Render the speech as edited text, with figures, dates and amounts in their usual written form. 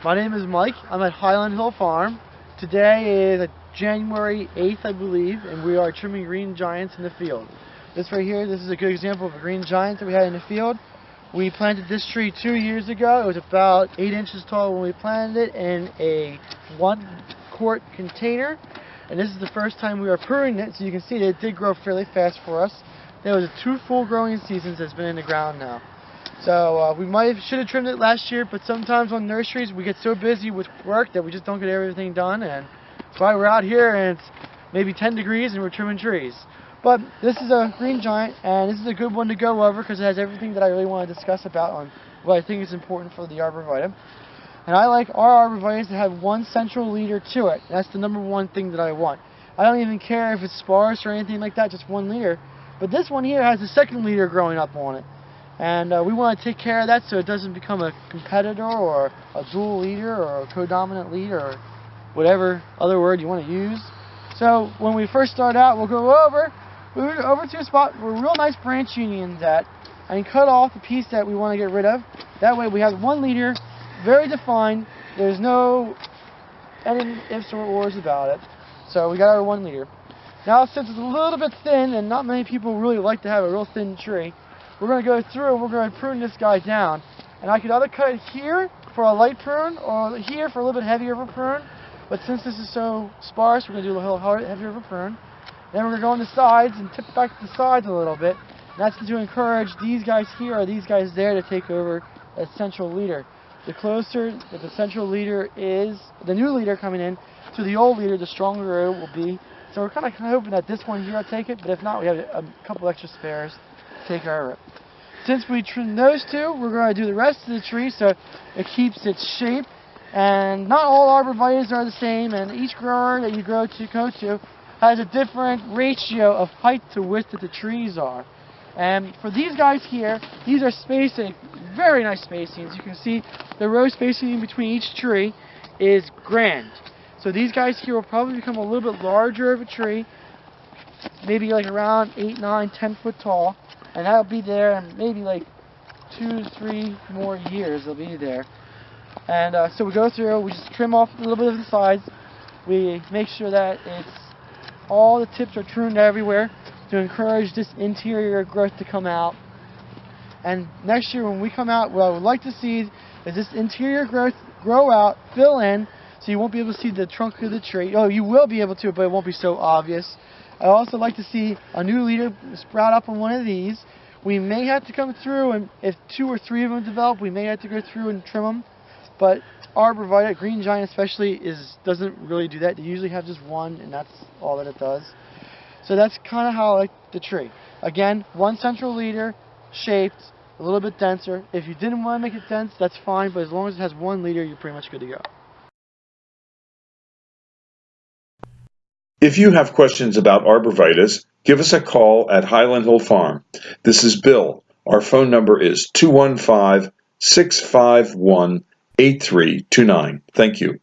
My name is Mike. I'm at Highland Hill Farm. Today is January 8th, I believe, and we are trimming green giants in the field. This right here, this is a good example of a green giant that we had in the field. We planted this tree 2 years ago. It was about 8 inches tall when we planted it in a 1-quart container. And this is the first time we are pruning it, so you can see that it did grow fairly fast for us. There was 2 full growing seasons that's been in the ground now. So we should have trimmed it last year, but sometimes on nurseries we get so busy with work that we just don't get everything done, and that's why we're out here and it's maybe 10 degrees and we're trimming trees. But this is a green giant, and this is a good one to go over because it has everything that I really want to discuss about on what I think is important for the Arborvitae. And I like our Arborvitae to have one central leader to it. That's the #1 thing that I want. I don't even care if it's sparse or anything like that, just one leader. But this one here has a second leader growing up on it. And we want to take care of that so it doesn't become a competitor or a dual leader or a codominant leader or whatever other word you want to use. So when we first start out, we'll go over to a spot where real nice branch union's at and cut off the piece that we want to get rid of. That way we have one leader, very defined. There's no any ifs or ors about it. So we got our one leader. Now since it's a little bit thin and not many people really like to have a real thin tree, we're going to go through and we're going to prune this guy down. And I could either cut it here for a light prune or here for a little bit heavier of a prune. But since this is so sparse, we're going to do a little heavier of a prune. Then we're going to go on the sides and tip back the sides a little bit. And that's to encourage these guys here or these guys there to take over as central leader. The closer that the central leader is, the new leader coming in, to the old leader, the stronger it will be. So we're kind of hoping that this one here will take it, but if not, we have a couple extra spares to take over it. Since we trimmed those two, we're going to do the rest of the tree so it keeps its shape. And not all Arborvitaes are the same, and each grower that you go to has a different ratio of height to width that the trees are. And for these guys here, these are spacing, very nice spacing. As you can see, the row spacing between each tree is grand. So these guys here will probably become a little bit larger of a tree, maybe like around 8, 9, 10 foot tall. And that'll be there in maybe like 2 to 3 more years. They'll be there. And so we go through, we just trim off a little bit of the sides. We make sure that all the tips are pruned everywhere to encourage this interior growth to come out. And next year when we come out, what I would like to see is this interior growth grow out, fill in, so you won't be able to see the trunk of the tree. Oh, you will be able to, but it won't be so obvious. I also like to see a new leader sprout up on one of these. We may have to come through, and if 2 or 3 of them develop, we may have to go through and trim them. But Arborvitae, green giant especially, doesn't really do that. They usually have just one, and that's all that it does. So that's kind of how I like the tree. Again, one central leader, shaped, a little bit denser. If you didn't want to make it dense, that's fine, but as long as it has one leader, you're pretty much good to go. If you have questions about Arborvitaes, give us a call at Highland Hill Farm. This is Bill. Our phone number is 215-651-8329. Thank you.